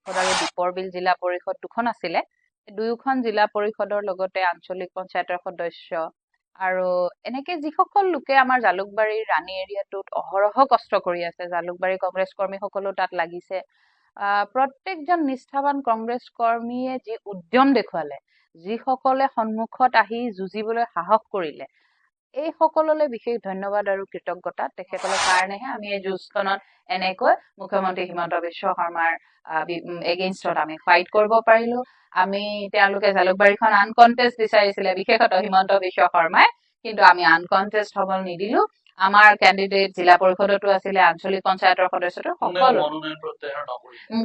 পৰিষদ আৰু দীপৰ বিল জিলা পৰিষদ দুখন আছিলে। দুয়োখন জিলা পৰিষদৰ লগতে আঞ্চলিক পঞ্চায়তৰ সদস্য আৰু এনেকে যিসকল লোকে আমাৰ জালুকবাৰীৰ ৰাণী এৰিয়াটোত অহৰহ কষ্ট কৰি আছে, জালুকবাৰী কংগ্ৰেছ কৰ্মীসকলো তাত লাগিছে। প্ৰত্যেকজন নিষ্ঠাৱান কংগ্ৰেছ কৰ্মীয়ে যি উদ্যম দেখুৱালে, যিসকলে সন্মুখত আহি যুঁজিবলৈ সাহস কৰিলে, এই সকললৈ বিশেষ ধন্যবাদ আৰু কৃতজ্ঞতা। তেখেতসকলৰ কাৰণেহে আমি এই যুঁজখনত এনেকৈ মুখ্যমন্ত্ৰী হিমন্ত বিশ্ব শৰ্মাৰ এগেইনষ্টত আমি ফাইট কৰিব পাৰিলো। তেওঁলোকে জালুকবাৰীখন আনকনটেষ্ট বিচাৰিছিলে, বিশেষতঃ হিমন্ত বিশ্ব শৰ্মাই, কিন্তু আমি আনকনটেষ্ট হব নিদিলো। আমাৰ কেণ্ডিডেট জিলা পৰিষদতো আছিলে, আঞ্চলিক পঞ্চায়তৰ সদস্যটো সকলো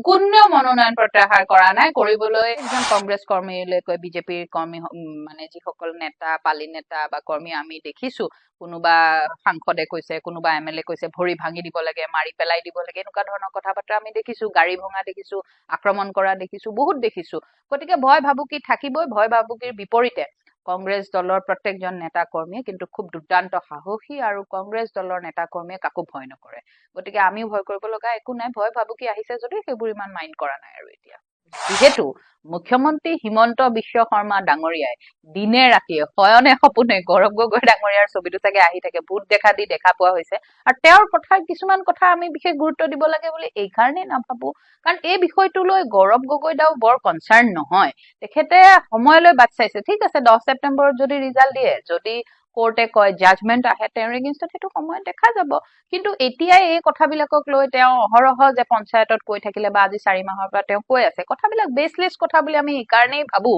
কোনেও মনোনয়ন প্ৰত্যাহাৰ কৰা নাই। কৰিবলৈ এজন কংগ্ৰেছ কৰ্মীলৈকৈ বিজেপিৰ কৰ্মী মানে যিসকল নেতা, পালি নেতা বা কৰ্মী আমি দেখিছো, কোনোবা সাংসদে কৈছে, কোনোবা MLA কৈছে ভৰি ভাঙি দিব লাগে, মাৰি পেলাই দিব লাগে, এনেকুৱা ধৰণৰ কথা বাৰ্তা আমি দেখিছো। গাড়ী ভঙা দেখিছো, আক্ৰমণ কৰা দেখিছো, বহুত দেখিছো। গতিকে ভয় ভাবুকি থাকিবই। ভয় ভাবুকিৰ বিপৰীতে কংগ্ৰেছ দলৰ প্ৰত্যেকজন নেতা কৰ্মীয়ে কিন্তু খুব দুৰ্দান্ত সাহসী, আৰু কংগ্ৰেছ দলৰ নেতা কৰ্মীয়ে কাকো ভয় নকৰে। গতিকে আমিও ভয় কৰিব লগা একো নাই। ভয় ভাবুকি আহিছে যদিও সেইবোৰ ইমান মাইণ্ড কৰা নাই। আৰু এতিয়া যিহেতু মুখ্যমন্ত্ৰী হিমন্ত বিশ্ব শৰ্মা ডাঙৰীয়াই দিনে ৰাতিয়ে শয়নে সপোনে গৌৰৱ গগৈ ডাঙৰীয়াৰ ছবিটো চাগে আহি থাকে, ভূত দেখা দি দেখা পোৱা হৈছে। আৰু তেওঁৰ কিছুমান কথা আমি বিশেষ গুৰুত্ব দিব লাগে বুলি এই কাৰণেই নাভাবো, কাৰণ এই বিষয়টো লৈ গৌৰৱ গগৈ দাও বৰ কনচাৰ্ণ নহয়। তেখেতে সময়লৈ বাট চাইছে। ঠিক আছে, 10 ছেপ্টেম্বৰত যদি ৰিজাল্ট দিয়ে, যদি কোৰ্টে কয়, জাজমেণ্ট আহে তেওঁৰ এগেইনষ্টত, সেইটো সময়ত দেখা যাব। কিন্তু এতিয়াই এই কথাবিলাকক লৈ তেওঁ অহৰহ যে পঞ্চায়তত কৈ থাকিলে, বা আজি 4 মাহৰ পৰা তেওঁ কৈ আছে, কথাবিলাক বেচলেছ কথা বুলি আমি এই কাৰণেই ভাবো,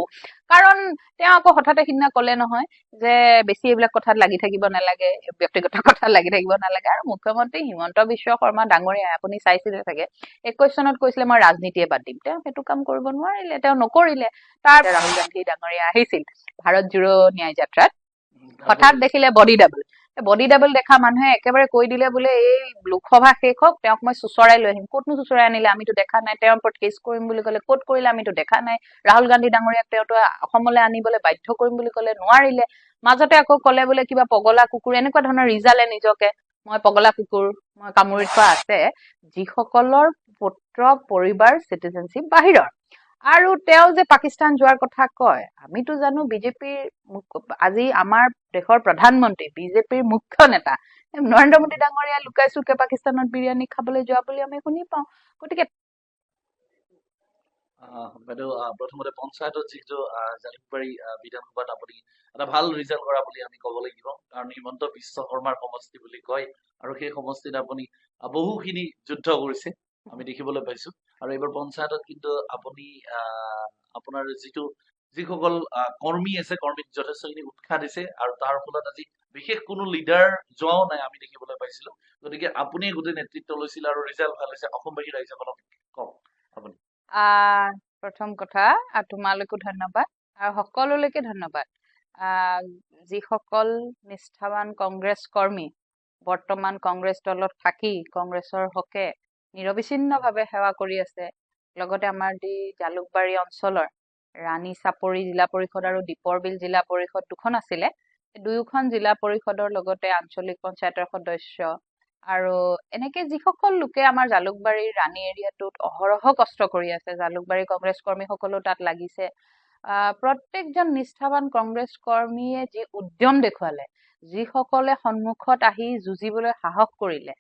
কাৰণ তেওঁ আকৌ হঠাতে সিদিনা কলে নহয় যে বেছি এইবিলাক কথাত লাগি থাকিব নালাগে, ব্যক্তিগত কথাত লাগি থাকিব নালাগে। আৰু মুখ্যমন্ত্ৰী হিমন্ত বিশ্ব শৰ্মা ডাঙৰীয়াই, আপুনি চাইছিলে চাগে, 21 চনত কৈছিলে মই ৰাজনীতিয়ে বাদ দিম। তেওঁ সেইটো কাম কৰিব নোৱাৰিলে, তেওঁ নকৰিলে। তাৰ ৰাহুল গান্ধী ডাঙৰীয়া আহিছিল ভাৰত জোড়ো ন্যায় যাত্ৰাত, হঠাৎ দেখিলে বডি ডাবল দেখা মানুহে একেবাৰে কৈ দিলে বোলে এই লোকসভা শেষ হওক, তেওঁক মই চুচৰাই লৈ আহিম। ক'তনো চুচৰাই আনিলে? আমিতো দেখা নাই। তেওঁৰ ওপৰত কেছ কৰিম বুলি ক'লে, ক'ত কৰিলে আমিতো দেখা নাই। ৰাহুল গান্ধী ডাঙৰীয়াক তেওঁতো অসমলৈ আনিবলৈ বাধ্য কৰিম বুলি ক'লে, নোৱাৰিলে। মাজতে আকৌ ক'লে বোলে কিবা পগলা কুকুৰ, এনেকুৱা ধৰণৰ ৰিজালে নিজকে, মই পগলা কুকুৰ, মই কামুৰি থোৱা আছে, যিসকলৰ পুত্ৰ পৰিবাৰ চিটিজেনশ্বিপ বাহিৰৰ। আৰু তেওঁ যে পাকিস্তান যোৱাৰ কথা কয়, আমিতো জানো বিজেপিৰ আজি আমাৰ দেশৰ প্ৰধানমন্ত্ৰী, বিজেপিৰ মুখ্য নেতা নৰেন্দ্ৰ মোদী ডাঙৰীয়া লুকাই চুকে পাকিস্তানত বিৰিয়ানী খাবলৈ যোৱা বুলি আমি শুনি পাওঁ। গতিকে বাইদেউ, প্ৰথমতে পঞ্চায়তত যিটো জালুকবাৰী বিধানসভাত আপুনি এটা ভাল ৰিজাল্ট কৰা বুলি আমি ক'ব লাগিব, কাৰণ হিমন্ত বিশ্ব শৰ্মাৰ সমষ্টি বুলি কয়, আৰু সেই সমষ্টিত আপুনি বহুখিনি যুদ্ধ কৰিছে আমি দেখিবলৈ পাইছো। আৰু এইবাৰ পঞ্চায়তত কিন্তু আপুনি আপোনাৰ যিসকল কৰ্মী আছে, কৰ্মীক যথেষ্টখিনি উৎসাহ দিছে, আৰু তাৰ ফলত আজি বিশেষ কোনো লিডাৰ যোৱাও নাই আমি দেখিবলৈ পাইছিলো। গতিকে আপুনি গোটেই নেতৃত্ব লৈছিল আৰু ৰিজাল্ট ভাল হৈছে। অসমবাসী ৰাইজসকলক কওক আপুনি। প্ৰথম কথা, তোমালৈকো ধন্যবাদ আৰু সকলোলৈকে ধন্যবাদ। যিসকল নিষ্ঠাৱান কংগ্ৰেছ কৰ্মী বৰ্তমান কংগ্ৰেছ দলত থাকি কংগ্ৰেছৰ হকে নিৰবিচ্ছিন্নভাৱে সেৱা কৰি আছে, লগতে আমাৰ জালুকবাৰী অঞ্চলৰ ৰাণী চাপৰি জিলা পৰিষদ আৰু দীপৰ বিল জিলা পৰিষদ দুখন আছিলে। দুয়োখন জিলা পৰিষদৰ লগতে আঞ্চলিক পঞ্চায়তৰ সদস্য আৰু এনেকে যিসকল লোকে আমাৰ জালুকবাৰীৰ ৰাণী এৰিয়াটোত অহৰহ কষ্ট কৰি আছে, জালুকবাৰী কংগ্ৰেছ কৰ্মীসকলো তাত লাগিছে। প্ৰত্যেকজন নিষ্ঠাৱান কংগ্ৰেছ কৰ্মীয়ে যি উদ্যম দেখুৱালে, যিসকলে সন্মুখত আহি যুঁজিবলৈ সাহস কৰিলে,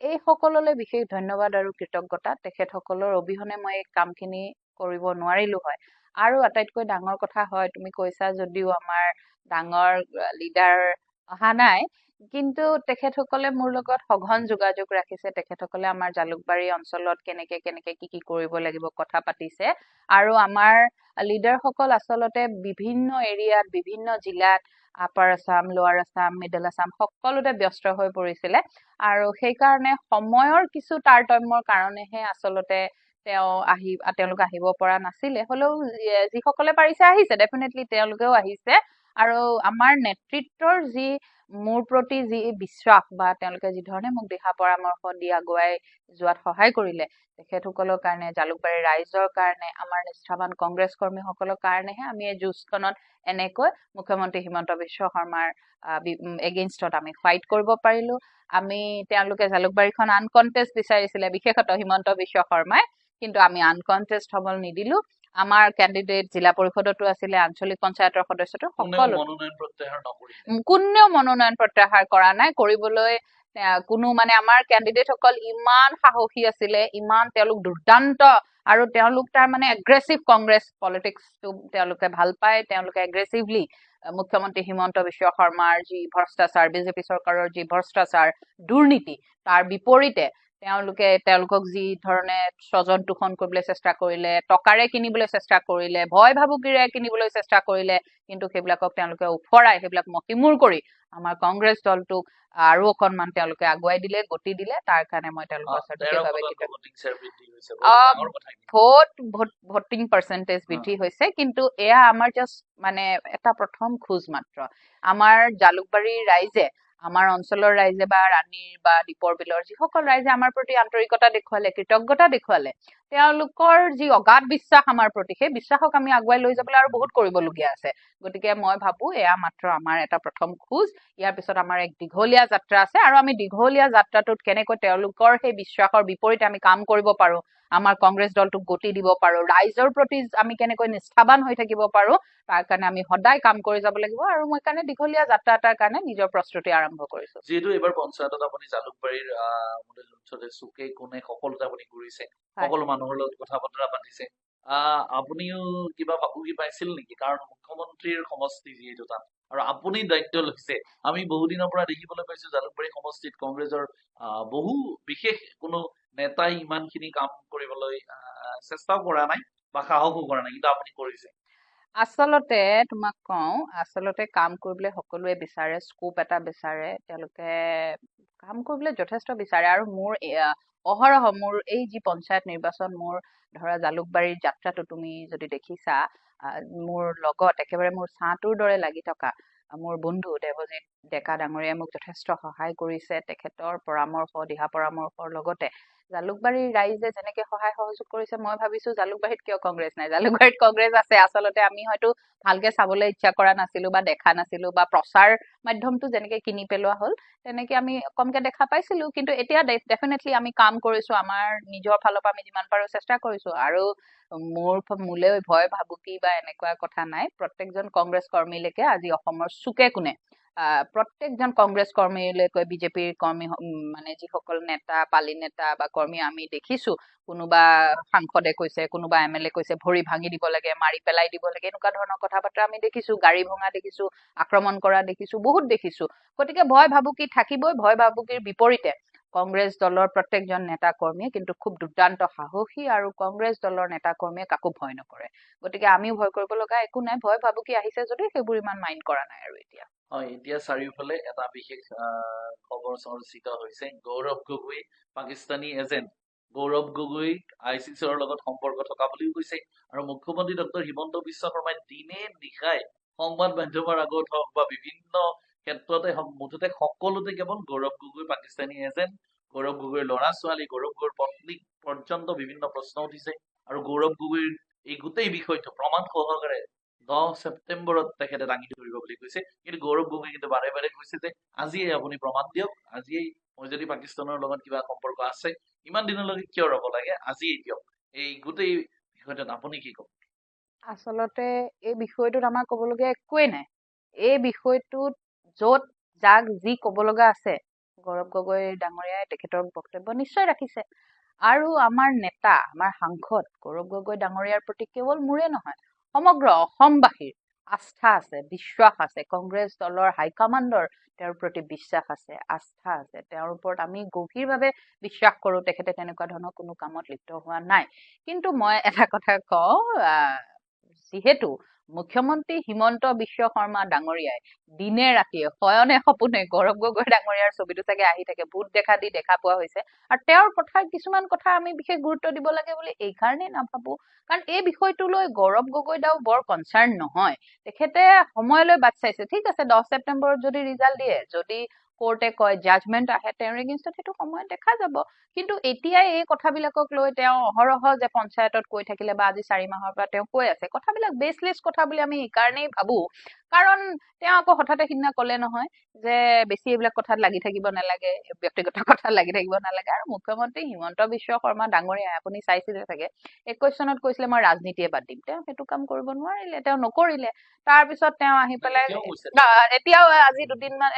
এই সকললৈ বিশেষ ধন্যবাদ আৰু কৃতজ্ঞতা। তেখেতসকলৰ অবিহনে মই এই কামখিনি কৰিব নোৱাৰিলো হয়। আৰু আটাইতকৈ ডাঙৰ কথা হয়, তুমি কৈছা যদিও আমাৰ ডাঙৰ লিডাৰ অহা নাই, কিন্তু তেখেতসকলে মোৰ লগত সঘন যোগাযোগ ৰাখিছে। তেখেতসকলে আমাৰ জালুকবাৰী অঞ্চলত কেনেকে কি কৰিব লাগিব কথা পাতিছে। আৰু আমাৰ লিডাৰসকল আচলতে বিভিন্ন এৰিয়াত, বিভিন্ন জিলাত, আপাৰ আছাম, লোৱাৰ আছাম, মিডল আছাম সকলোতে ব্যস্ত হৈ পৰিছিলে। আৰু সেইকাৰণে সময়ৰ কিছু তাৰতম্যৰ কাৰণেহে আচলতে তেওঁলোক আহিব পৰা নাছিলে। হ'লেও যিসকলে পাৰিছে আহিছে, ডেফিনেটলি তেওঁলোকেও আহিছে। আৰু আমাৰ নেতৃত্বৰ যি মোৰ প্ৰতি যি বিশ্বাস, বা তেওঁলোকে যি ধৰণে মোক দিহা পৰামৰ্শ দি আগুৱাই যোৱাত সহায় কৰিলে, তেখেতসকলৰ কাৰণে, জালুকবাৰীৰ ৰাইজৰ কাৰণে, আমাৰ নিষ্ঠাৱান কংগ্ৰেছ কৰ্মীসকলৰ কাৰণেহে আমি এই যুঁজখনত এনেকৈ মুখ্যমন্ত্ৰী হিমন্ত বিশ্ব শৰ্মাৰ এগেইনষ্টত আমি ফাইট কৰিব পাৰিলো। তেওঁলোকে জালুকবাৰীখন আনকনটেষ্ট বিচাৰিছিলে, বিশেষতঃ হিমন্ত বিশ্ব শৰ্মাই, কিন্তু আমি আনকনটেষ্ট হবলৈ নিদিলো আমাৰ কেণ্ডিডেট জিলা পৰিষদতো আছিলে আঞ্চলিক পঞ্চায়তৰ সদস্যটো কোনেও সকলো মনোনয়ন প্ৰত্যাহাৰ নকৰিলে কোনেও মনোনয়ন প্ৰত্যাহাৰ কৰা নাই কৰিবলৈ কোনো মানে আমাৰ কেণ্ডিডেট সকল ইমান সাহসী আছিলে ইমান তেওঁলোক দুৰ্দান্ত আৰু তেওঁলোক তাৰ মানে এগ্ৰেছিভ কংগ্ৰেছ পলিটিক্সটো তেওঁলোকে ভাল পায় তেওঁলোকে এগ্ৰেছিভলি মুখ্যমন্ত্ৰী হিমন্ত বিশ্ব শৰ্মাৰ যি ভ্ৰষ্টাচাৰ বিজেপি চৰকাৰৰ যি ভ্ৰষ্টাচাৰ দুৰ্নীতি তাৰ বিপৰীতে তেওঁলোকক যি ধৰণে স্বজন তোষণ কৰিবলৈ চেষ্টা কৰিলে টকাৰে কিনিবলৈ চেষ্টা কৰিলে ভয় ভাবুকিৰে কিনিবলৈ চেষ্টা কৰিলে কিন্তু সেইবিলাকক তেওঁলোকে উফৰাই সেইবিলাক মকিমূৰ কৰি আমাৰ কংগ্ৰেছ দলটোক আৰু অকণমান তেওঁলোকে আগুৱাই দিলে গতি দিলে তাৰ কাৰণে মই তেওঁলোকৰ ওচৰত 13% বিশেষভাৱে কৃতজ্ঞ ভোটিং শ্বেয়াৰ বৃদ্ধি হৈছে বহুত আহ, ডাঙৰ কথা কিন্তু ভোটিং পাৰ্চেন্টেজ বৃদ্ধি হৈছে কিন্তু এয়া আমাৰ জাষ্ট মানে এটা প্ৰথম খোজ মাত্ৰ আমাৰ জালুকবাৰীৰ ৰাইজে আমাৰ অঞ্চলৰ ৰাইজে বা ৰাণীৰ বা দীপৰ বিলৰ যিসকল ৰাইজে আমাৰ প্ৰতি আন্তৰিকতা দেখুৱালে কৃতজ্ঞতা দেখুৱালে তেওঁলোকৰ যি অগাধ বিশ্বাস আমাৰ প্ৰতি সেই বিশ্বাসক আমি আগুৱাই লৈ যাবলৈ আৰু বহুত কৰিবলগীয়া আছে গতিকে মই ভাবো এয়া মাত্ৰ আমাৰ এটা প্ৰথম খোজ ইয়াৰ পিছত আমাৰ এক দীঘলীয়া যাত্ৰা আছে আৰু আমি দীঘলীয়া যাত্ৰাটোত কেনেকৈ তেওঁলোকৰ সেই বিশ্বাসৰ বিপৰীতে আমি কাম কৰিব পাৰো আমাৰ কংগ্ৰেছ দলটোক গতি দিব পাৰো ৰাইজৰ প্ৰতি আমি কেনেকৈ নিষ্ঠাবান হৈ থাকিব পাৰো তাৰ কাৰণে আমি সদায় কাম কৰি যাব লাগিব আৰু মই কাৰণে দীঘলীয়া যাত্ৰা এটাৰ কাৰণে নিজৰ প্ৰস্তুতি আৰম্ভ কৰিছো যিহেতু এইবাৰ পঞ্চায়তত আপুনি জালুকবাৰীৰ অঞ্চলতে চুকে কোণে সকলোতে আপুনি ঘূৰিছে হয়। সকলো মানুহৰ লগত কথা বতৰা পাতিছে আপুনিও কিবা ভাবুকি পাইছিল নেকি কাৰণ মুখ্যমন্ত্ৰীৰ সমষ্টি যিহেতু তাত আৰু আপুনি দায়িত্ব লৈছে আমি বহুদিনৰ পৰা দেখিবলৈ পাইছো জালুকবাৰী সমষ্টিত কংগ্ৰেছৰ বহু বিশেষ কোনো নেতাই ইমানখিনি কাম কৰিবলৈ চেষ্টাও কৰা নাই বা সাহসো কৰা নাই কিন্তু আপুনি কৰিছে আচলতে তোমাক কওঁ আচলতে কাম কৰিবলৈ সকলোৱে বিচাৰে স্কোপ এটা বিচাৰে তেওঁলোকে কাম কৰিবলৈ যথেষ্ট বিচাৰে আৰু মোৰ অহৰহ মোৰ এই যি পঞ্চায়ত নিৰ্বাচন মোৰ ধৰা জালুকবাৰীৰ যাত্ৰাটো তুমি যদি দেখিছা মোৰ লগত একেবাৰে মোৰ ছাঁটোৰ দৰে লাগি থকা মোৰ বন্ধু দেৱজিৎ ডেকা ডাঙৰীয়াই মোক যথেষ্ট সহায় কৰিছে তেখেতৰ পৰামৰ্শ দিহা পৰামৰ্শৰ লগতে জালুকবাৰীৰ ৰাইজে যেনেকে সহায় সহযোগ কৰিছে মই ভাবিছো জালুকবাৰীত কিয় কংগ্ৰেছ নাই জালুকবাৰীত কংগ্ৰেছ আছে আচলতে আমি হয়তো ভালকে চাবলৈ ইচ্ছা কৰা নাছিলো বা দেখা নাছিলো বা প্ৰচাৰ মাধ্যমটো যেনেকে কিনি পেলোৱা হ'ল তেনেকে আমি কমকে দেখা পাইছিলো কিন্তু এতিয়া ডেফিনেটলি আমি কাম কৰিছো আমাৰ নিজৰ ফালৰ পৰা আমি যিমান পাৰো চেষ্টা কৰিছো আৰু মোলে ভয় ভাবুকি বা এনেকুৱা কথা নাই প্ৰত্যেকজন কংগ্ৰেছ কৰ্মীলৈকে আজি অসমৰ চুকে কোণে প্ৰত্যেকজন কংগ্ৰেছ কৰ্মীলৈকে বিজেপিৰ কৰ্মী মানে যিসকল নেতা পালি নেতা বা কৰ্মী আমি দেখিছো কোনোবা সাংসদে কৈছে কোনোবা এমএলএ কৈছে ভৰি ভাঙি দিব লাগে মাৰি পেলাই দিব লাগে এনেকুৱা ধৰণৰ কথা বাৰ্তা আমি দেখিছো গাড়ী ভঙা দেখিছো আক্ৰমণ কৰা দেখিছো বহুত দেখিছো গতিকে ভয় ভাবুকি থাকিবই ভয় ভাবুকিৰ বিপৰীতে কংগ্ৰেছ দলৰ প্ৰত্যেকজন নেতা কৰ্মীয়ে কিন্তু খুব দুৰ্দান্ত সাহসী আৰু কংগ্ৰেছ দলৰ নেতা কৰ্মীয়ে কাকো ভয় নকৰে গতিকে আমিও ভয় কৰিব লগা একো নাই ভয় ভাবুকি আহিছে যদিও সেইবোৰ ইমান মাইণ্ড কৰা নাই আৰু এতিয়া হয় এতিয়া চাৰিওফালে এটা বিশেষ খবৰ চৰ্চিত হৈছে গৌৰৱ গগৈ পাকিস্তানী এজেণ্ট গৌৰৱ গগৈ ICCৰ লগত সম্পৰ্ক থকা বুলিও কৈছে আৰু মুখ্যমন্ত্ৰী ডক্টৰ হিমন্ত বিশ্ব শৰ্মাই দিনে নিশাই সংবাদ মাধ্যমৰ আগত হওক বা বিভিন্ন ক্ষেত্ৰতে হওক মুঠতে সকলোতে কেৱল গৌৰৱ গগৈ পাকিস্তানী এজেণ্ট গৌৰৱ গগৈৰ ল'ৰা ছোৱালী গৌৰৱ গগৈৰ পত্নীক পৰ্যন্ত বিভিন্ন প্ৰশ্ন উঠিছে আৰু গৌৰৱ গগৈৰ এই গোটেই বিষয়টো প্ৰমাণ সহকাৰে 10 ছেপ্টেম্বৰত তেখেতে দাঙি ধৰিব বুলি কৈছে কিন্তু গৌৰৱ গগৈ কিন্তু বাৰে বাৰে কৈছে যে আজিয়ে আপুনি প্ৰমাণ দিয়ক আজিয়েই মই যদি পাকিস্তানৰ লগত কিবা সম্পৰ্ক আছে ইমান দিনলৈকে কিয় ৰ'ব লাগে আজিয়েই দিয়ক এই গোটেই বিষয়টোত আপুনি কি ক'ব আচলতে এই বিষয়টোত আমাৰ ক'বলগীয়া একোৱেই নাই এই বিষয়টোত য'ত যাক যি ক'ব লগা আছে গৌৰৱ গগৈ ডাঙৰীয়াই তেখেতৰ বক্তব্য নিশ্চয় ৰাখিছে আৰু আমাৰ নেতা আমাৰ সাংসদ গৌৰৱ গগৈ ডাঙৰীয়াৰ প্ৰতি কেৱল মোৰে নহয় সমগ্ৰ অসমবাসীৰ আস্থা আছে বিশ্বাস আছে কংগ্ৰেছ দলৰ হাইকমাণ্ডৰ তেওঁৰ প্ৰতি বিশ্বাস আছে আস্থা আছে তেওঁৰ ওপৰত আমি গভীৰভাৱে বিশ্বাস কৰো তেখেতে তেনেকুৱা ধৰণৰ কোনো কামত লিপ্ত হোৱা নাই কিন্তু মই এটা কথা কওঁ যিহেতু মুখ্যমন্ত্ৰী হিমন্ত বিশ্ব শৰ্মা ডাঙৰীয়াই দিনে ৰাতিয়ে শয়নে সপোনে গৌৰৱ গগৈ ডাঙৰীয়াৰ ছবিটো চাগে আহি থাকে ভূত দেখা পোৱা হৈছে আৰু তেওঁৰ কথা কিছুমান কথা আমি বিশেষ গুৰুত্ব দিব লাগে বুলি এই কাৰণেই নাভাবো কাৰণ এই বিষয়টো লৈ গৌৰৱ গগৈ দাও বৰ কনচাৰ্ণ নহয় তেখেতে সময়লৈ বাট চাইছে ঠিক আছে 10 ছেপ্টেম্বৰত যদি ৰিজাল্ট দিয়ে যদি কোৰ্টে কয় জাজমেন্ট আহে তেওঁৰ এগেইনষ্টত সেইটো সময়ত দেখা যাব কিন্তু এতিয়াই এই কথাবিলাকক লৈ তেওঁ অহৰহ যে পঞ্চায়তত কৈ থাকিলে বা আজি 4 মাহৰ পৰা তেওঁ কৈ আছে কথাবিলাক বেছলেছ কথা বুলি আমি এই কাৰণেই ভাবো কাৰণ তেওঁ আকৌ হঠাতে সিদিনা ক'লে নহয় যে বেছি এইবিলাক কথাত লাগি থাকিব নালাগে, ব্যক্তিগত কথাত লাগি থাকিব নালাগে। আৰু মুখ্যমন্ত্ৰী হিমন্ত বিশ্ব শৰ্মা ডাঙৰীয়াই আপুনি চাইছিলে চাগে 21 চনত কৈছিলে মই ৰাজনীতিয়ে বাদ দিম, তেওঁ সেইটো কাম কৰিব নোৱাৰিলে, তেওঁ নকৰিলে। তাৰপিছত তেওঁ আহি পেলাই এতিয়াও কৈছে তেওঁ। এতিয়াও আজি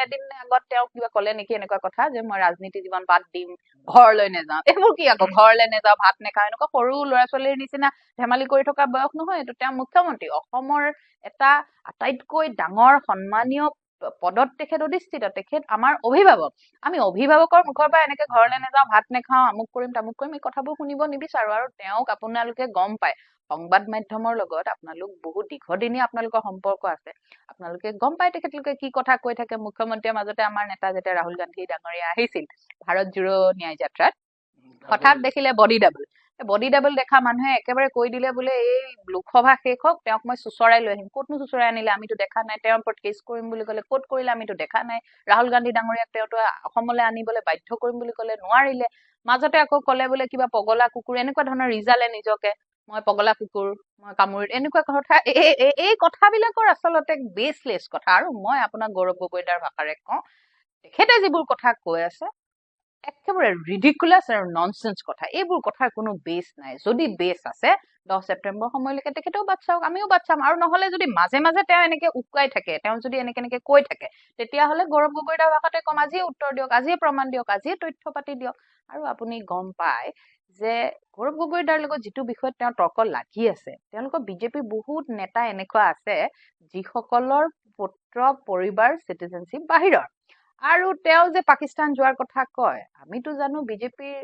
এদিন আগত তেওঁ কিবা ক'লে নেকি এনেকুৱা কথা যে মই ৰাজনীতি জীৱন বাদ দিম, ঘৰলৈ নাযাওঁ। এইবোৰ কি আকৌ ঘৰলৈ নাযাওঁ, ভাত নাখাওঁ, এনেকুৱা সৰু ল'ৰা ছোৱালীৰ নিচিনা ধেমালি কৰি থকা বয়স নহয় এইটো। তেওঁ মুখ্যমন্ত্ৰী, অসমৰ এটা আটাইতকৈ ডাঙৰ সন্মানীয় পদত তেখেত অধিষ্ঠিত, তেখেত আমাৰ অভিভাৱক। আমি অভিভাৱকৰ মুখৰ পৰা এনেকে ঘৰলৈ নাযাওঁ, ভাত নাখাওঁ, আমুক কৰিম তামুক কৰিম, এই কথাবোৰ শুনিব নিবিচাৰো। আৰু তেওঁক আপোনালোকে গম পায়, সংবাদ মাধ্যমৰ লগত আপোনালোক বহুত দীৰ্ঘদিনীয়া আপোনালোকৰ সম্পৰ্ক আছে, আপোনালোকে গম পায় তেখেতলোকে কি কথা কৈ থাকে। মুখ্যমন্ত্ৰীৰ মাজতে আমাৰ নেতা যেতিয়া ৰাহুল গান্ধী ডাঙৰীয়া আহিছিল ভাৰত জোড়ো ন্যায় যাত্ৰাত, হঠাৎ দেখিলে বডি ডাবল দেখা মানুহে একেবাৰে কৈ দিলে বোলে এই লোকসভা শেষ হওক তেওঁক মই চুচৰাই লৈ আহিম। ক'তনো চুচৰাই আনিলে, আমিতো দেখা নাই। তেওঁৰ ওপৰত কেছ কৰিম বুলি ক'লে, ক'ত কৰিলে আমিতো দেখা নাই। ৰাহুল গান্ধী ডাঙৰীয়াক তেওঁতো অসমলৈ আনিবলৈ বাধ্য কৰিম বুলি ক'লে, নোৱাৰিলে। মাজতে আকৌ ক'লে বোলে কিবা পগলা কুকুৰ, এনেকুৱা ধৰণৰ ৰিজালে নিজকে, মই পগলা কুকুৰ, মই কামুৰিত, এনেকুৱা কথা। এই কথাবিলাকৰ আচলতে বেচলেছ কথা। আৰু মই আপোনাক গৌৰৱ গগৈদাৰ ভাষাৰে কওঁ, তেখেতে যিবোৰ কথা কৈ আছে একেবাৰে ৰিডিকুলাছ আৰু ননচেন্স কথা। এইবোৰ কথাৰ কোনো বেছ নাই। যদি বেছ আছে 10 ছেপ্টেম্বৰ সময়লৈকে তেখেতেও বাট চাওক, আমিও বাট চাম। আৰু নহলে যদি মাজে মাজে তেওঁ এনেকে উকুৱাই থাকে, তেওঁ যদি এনেকে কৈ থাকে, তেতিয়াহ'লে গৌৰৱ গগৈদাৰ ভাষাতে কম, আজিয়ে উত্তৰ দিয়ক, আজিয়ে প্ৰমাণ দিয়ক, আজিয়ে তথ্য পাতি দিয়ক। আৰু আপুনি গম পায় যে গৌৰৱ গগৈদাৰ লগত যিটো বিষয়ত তেওঁ তৰ্ক লাগি আছে, তেওঁলোকৰ বিজেপিৰ বহুত নেতা এনেকুৱা আছে যিসকলৰ পুত্ৰ পৰিবাৰ চিটিজেনশ্বিপ বাহিৰৰ। আৰু তেওঁ যে পাকিস্তান যোৱাৰ কথা কয়, আমিতো জানো বিজেপিৰ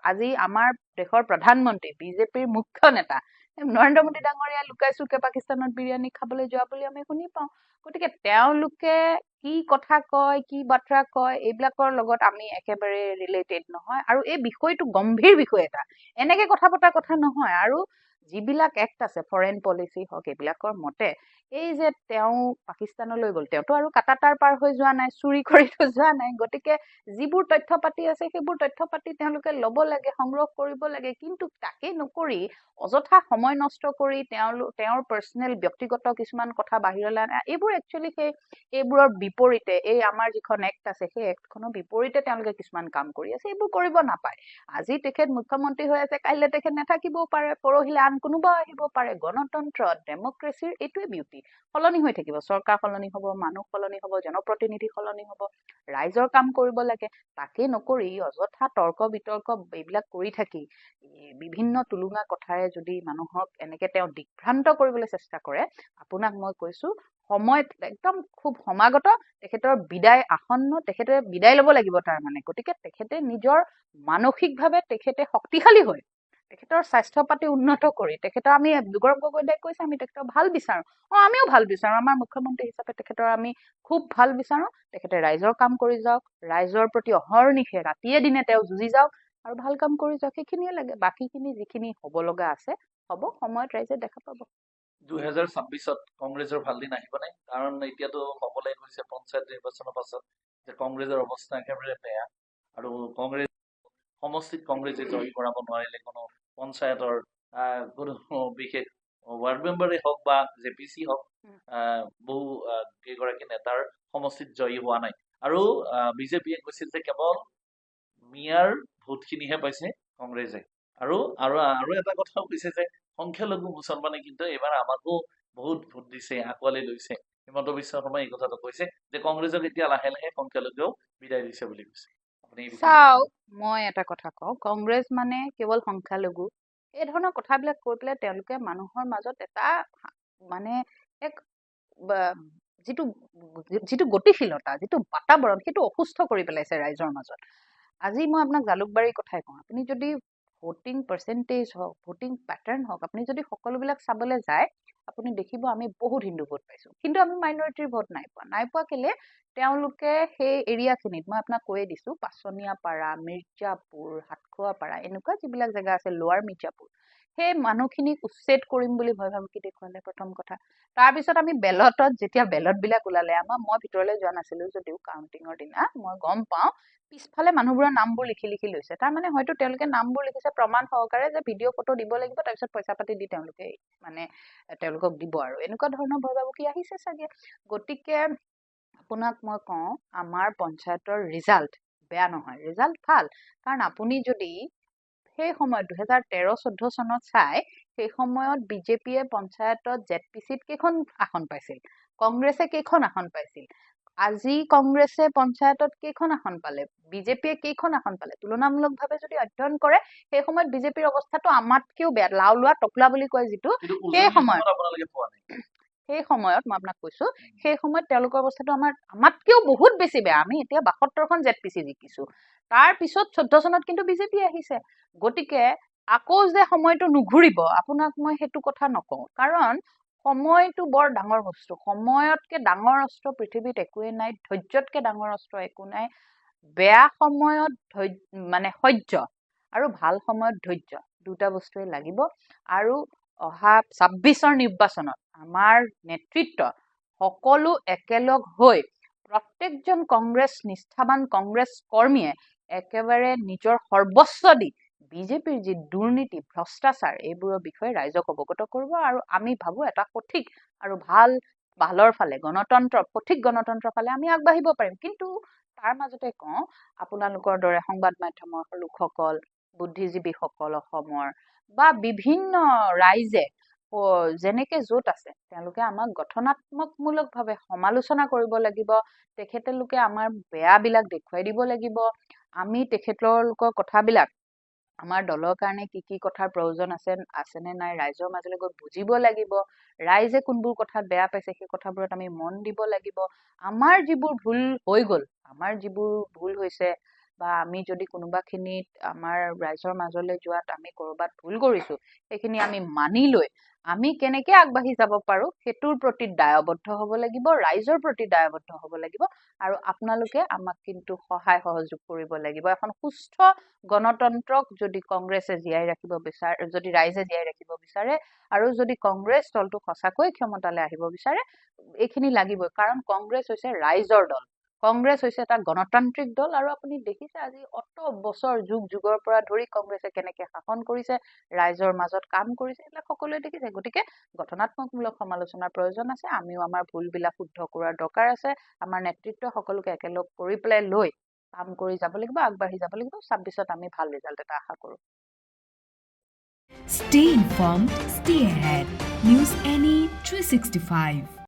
আজি আমাৰ দেশৰ প্ৰধানমন্ত্ৰী, বিজেপিৰ মুখ্য নেতা নৰেন্দ্ৰ মোদী ডাঙৰীয়া লুকাই চুৰকে পাকিস্তানত বিৰিয়ানী খাবলৈ যোৱা বুলি আমি শুনি পাওঁ। গতিকে তেওঁলোকে কি কথা কয়, কি বাৰ্তা কয়, এইবিলাকৰ লগত আমি একেবাৰে ৰিলেটেড নহয়। আৰু এই বিষয়টো গম্ভীৰ বিষয় এটা, এনেকে কথা পতা কথা নহয়। আৰু যিবিলাক এক্ট আছে, ফৰেইন পলিচি হওক, এইবিলাকৰ মতে এই যে তেওঁ পাকিস্তানলৈ গ'ল, তেওঁতো আৰু কাটাতাৰ পাৰ হৈ যোৱা নাই, চুৰি কৰিতো যোৱা নাই। গতিকে যিবোৰ তথ্য পাতি আছে সেইবোৰ তথ্য পাতি তেওঁলোকে ল'ব লাগে, সংগ্ৰহ কৰিব লাগে। কিন্তু তাকে নকৰি অযথা সময় নষ্ট কৰি তেওঁৰ পাৰ্চনেল ব্যক্তিগত কিছুমান কথা বাহিৰলৈ আনা, এইবোৰ একচুৱেলি এইবোৰৰ বিপৰীতে, এই আমাৰ যিখন এক্ট আছে সেই এক্টখনৰ বিপৰীতে তেওঁলোকে কিছুমান কাম কৰি আছে। এইবোৰ কৰিব নাপায়। আজি তেখেত মুখ্যমন্ত্ৰী হৈ আছে, কাইলৈ তেখেত নাথাকিবও পাৰে, পৰহিলে আন কোনোবা আহিব পাৰে। গণতন্ত্ৰ, ডেমক্ৰেচিৰ এইটোৱে বিউটি। সলনি হৈ থাকিব, চৰকাৰ সলনি হ'ব, মানুহ সলনি হ'ব, জনপ্ৰতিনিধি সলনি হ'ব, ৰাইজৰ কাম কৰিব লাগে। তাকে নকৰি অযথা তৰ্ক বিতৰ্ক এইবিলাক কৰি থাকি বিভিন্ন তুলুঙা কথাৰে যদি মানুহক এনেকে তেওঁ দিগ্ভ্ৰান্ত কৰিবলৈ চেষ্টা কৰে, আপোনাক মই কৈছো সময়ত একদম খুব সমাগত তেখেতৰ বিদায় আসন্ন, তেখেতে বিদায় ল'ব লাগিব তাৰ মানে। গতিকে তেখেতে নিজৰ মানসিকভাৱে তেখেতে শক্তিশালী হৈ, তেখেতৰ স্বাস্থ্য পাতি উন্নত কৰি, তেখেতৰ আমি গৌৰৱ গগৈদাই কৈছে আমি তেখেতৰ ভাল বিচাৰো। আমিও ভাল বিচাৰো, আমাৰ মুখ্যমন্ত্ৰী হিচাপে তেখেতৰ আমি খুব ভাল বিচাৰো। তেখেতে ৰাইজৰ কাম কৰি যাওক, ৰাইজৰ প্ৰতি অহৰ্নিশে ৰাতিয়ে দিনে তেওঁ যুঁজি যাওক আৰু ভাল কাম কৰি যাওক, সেইখিনিয়ে লাগে। বাকীখিনি যিখিনি হ'ব লগা আছে হ'ব, সময়ত ৰাইজে দেখা পাব। 2026ত কংগ্ৰেছৰ ভাল দিন আহিবনে? কাৰণ এতিয়াতো সকলোৱে কৈছে পঞ্চায়ত নিৰ্বাচনৰ পাছত যে কংগ্ৰেছৰ অৱস্থা একেবাৰে বেয়া। আৰু কংগ্ৰেছ সমষ্টিত কংগ্ৰেছে জয়ী কৰাব নোৱাৰিলে কোনো পঞ্চায়তৰ কোনো বিশেষ ৱাৰ্ড মেম্বাৰেই হওক বা জেপিচি হওক, বহু কেইগৰাকী নেতাৰ সমষ্টিত জয়ী হোৱা নাই। আৰু বিজেপিয়ে কৈছিল যে কেৱল মিয়াৰ ভোটখিনিহে পাইছে কংগ্ৰেছে। আৰু আৰু আৰু এটা কথাও কৈছে যে সংখ্যালঘু মুছলমানে কিন্তু এইবাৰ আমাকো বহুত ভোট দিছে, আঁকোৱালি লৈছে। হিমন্ত বিশ্ব শৰ্মাই এই কথাটো কৈছে যে কংগ্ৰেছক এতিয়া লাহে লাহে সংখ্যালঘুৱেও বিদায় দিছে বুলি কৈছে। আপুনি এই বিষয়ে চাওক, মই এটা কথা কওঁ, কংগ্ৰেছ মানে কেৱল সংখ্যালঘু, এই ধৰণৰ কথাবিলাক কৈ পেলাই তেওঁলোকে মানুহৰ মাজত এটা মানে এক যিটো যিটো গতিশীলতা, যিটো বাতাবৰণ, সেইটো অসুস্থ কৰি পেলাইছে ৰাইজৰ মাজত। আজি মই আপোনাক জালুকবাৰীৰ কথাই কওঁ, আপুনি যদি ভোটিং পাৰ্চেণ্টেজ হওক, ভোটিং পেটাৰ্ণ হওক, আপুনি যদি সকলোবিলাক চাবলৈ যায়, আপুনি দেখিব আমি বহুত হিন্দু ভোট পাইছো, কিন্তু আমি মাইনৰিটিৰ ভোট নাই পোৱা। কেলে? তেওঁলোকে সেই এৰিয়াখিনিত, মই আপোনাক কৈয়ে দিছো, পাচনীয়া পাৰা, মিৰ্জাপুৰ, হাটখোৱা পাৰা, এনেকুৱা যিবিলাক জেগা আছে, লোৱাৰ মিৰ্জাপুৰ, সেই মানুহখিনিক উচ্ছেদ কৰিম বুলি ভয় ভাবুকি দেখুৱালে প্ৰথম কথা। তাৰপিছত আমি বেলটত যেতিয়া বেলটবিলাক ওলালে, মই ভিতৰলৈ যোৱা নাছিলো যদিও কাউণ্টিঙৰ দিনা মই গম পাওঁ পিছফালে মানুহবোৰৰ নামবোৰ লিখি লিখি লৈছে। তাৰমানে হয়তো তেওঁলোকে নামবোৰ লিখিছে প্ৰমাণ সহকাৰে যে ভিডিঅ' ফটো দিব লাগিব, তাৰপিছত পইচা পাতি দি তেওঁলোকে মানে তেওঁলোকক দিব আৰু এনেকুৱা ধৰণৰ ভয় ভাবুকি আহিছে চাগে। গতিকে আপোনাক মই কওঁ আমাৰ পঞ্চায়তৰ ৰিজাল্ট বেয়া নহয়, ৰিজাল্ট ভাল। কাৰণ আপুনি যদি সেই সময়ত 2013-14 চনত চাই, সেই সময়ত বিজেপিয়ে পঞ্চায়তত ZPCত কেইখন আসন পাইছিল, কংগ্ৰেছে কেইখন আসন পাইছিল, আজি কংগ্ৰেছে পঞ্চায়তত কেইখন আসন পালে, বিজেপিয়ে কেইখন আসন পালে, তুলনামূলকভাৱে যদি অধ্যয়ন কৰে সেই সময়ত বিজেপিৰ অৱস্থাটো আমাতকেও বেয়া, লাও লোৱা টকলা বুলি কয় যিটো, কিন্তু সেই উজনি সময়ত অসমত আপোনালোকে পোৱা নাই। সেই সময়ত মই আপোনাক কৈছো, সেই সময়ত তেওঁলোকৰ অৱস্থাটো আমাতকেও বহুত বেছি বেয়া। আমি এতিয়া 72খন ZPC জিকিছো, তাৰ পিছত 14 চনত কিন্তু বিজেপি আহিছে। গতিকে আকৌ যে সময়টো নুঘূৰিব, আপোনাক মই সেইটো কথা নকওঁ। কাৰণ সময়টো বৰ ডাঙৰ বস্তু, সময়তকে ডাঙৰ অস্ত্ৰ পৃথিৱীত একোৱে নাই, ধৈৰ্যতকে ডাঙৰ অস্ত্ৰ একো নাই। বেয়া সময়ত মানে সহ্য আৰু ভাল সময়ত ধৈৰ্য, দুটা বস্তুৱে লাগিব। আৰু অহা 26ৰ নিৰ্বাচনত আমাৰ নেতৃত্ব সকলো একেলগ হৈ প্ৰত্যেকজন কংগ্ৰেছ নিষ্ঠাবান কংগ্ৰেছ কৰ্মীয়ে একেবাৰে নিজৰ সৰ্বস্ব দি বিজেপিৰ যি দুৰ্নীতি ভ্ৰষ্টাচাৰ এইবোৰৰ বিষয়ে ৰাইজক অৱগত কৰিব। আৰু আমি ভাবো এটা সঠিক আৰু ভালৰ ফালে সঠিক গণতন্ত্ৰৰ ফালে আমি আগবাঢ়িব পাৰিম। কিন্তু তাৰ মাজতে কওঁ, আপোনালোকৰ দৰে সংবাদ মাধ্যমৰ লোকসকল, বুদ্ধিজীৱীসকল অসমৰ বা বিভিন্ন ৰাইজে যেনেকে য'ত আছে তেওঁলোকে আমাক গঠনাত্মকমূলকভাৱে সমালোচনা কৰিব লাগিব। তেখেতলোকে আমাৰ বেয়াবিলাক দেখুৱাই দিব লাগিব। আমি তেখেতলোকৰ কথাবিলাক, আমাৰ দলৰ কাৰণে কি কি কথাৰ প্ৰয়োজন আছেনে নাই ৰাইজৰ মাজলৈ গৈ বুজিব লাগিব। ৰাইজে কোনবোৰ কথাত বেয়া পাইছে সেই কথাবোৰত আমি মন দিব লাগিব। আমাৰ যিবোৰ ভুল হৈ গ'ল, আমাৰ যিবোৰ ভুল হৈছে, বা আমি যদি কোনোবাখিনিত আমাৰ ৰাইজৰ মাজলৈ যোৱাত আমি ক'ৰবাত ভুল কৰিছো, সেইখিনি আমি মানি লৈ আমি কেনেকে আগবাঢ়ি যাব পাৰো সেইটোৰ প্ৰতি দায়বদ্ধ হ'ব লাগিব, ৰাইজৰ প্ৰতি দায়বদ্ধ হ'ব লাগিব। আৰু আপোনালোকে আমাক কিন্তু সহায় সহযোগ কৰিব লাগিব। এখন সুস্থ গণতন্ত্ৰক যদি কংগ্ৰেছে জীয়াই ৰাখিব বিচাৰে, যদি ৰাইজে জীয়াই ৰাখিব বিচাৰে, আৰু যদি কংগ্ৰেছ দলটো সঁচাকৈ ক্ষমতালৈ আহিব বিচাৰে, এইখিনি লাগিবই। কাৰণ কংগ্ৰেছ হৈছে ৰাইজৰ দল, কংগ্ৰেছ হৈছে এটা গণতান্ত্ৰিক দল। আৰু আপুনি দেখিছে আজি অত বছৰ যুগৰ পৰা ধৰি কংগ্ৰেছে কেনেকে শাসন কৰিছে, ৰাইজৰ মাজত কাম কৰিছে, এইবিলাক সকলোৱে দেখিছে। গতিকে গঠনাত্মকমূলক সমালোচনাৰ প্ৰয়োজন আছে। আমিও আমাৰ ভুলবিলাক শুদ্ধ কৰাৰ দৰকাৰ আছে। আমাৰ নেতৃত্ব সকলোকে একেলগ কৰি পেলাই লৈ কাম কৰি যাব লাগিব, আগবাঢ়ি যাব লাগিব। 26ত আমি ভাল ৰিজাল্ট এটা আশা কৰো। Stay informed, stay ahead. News NE 365.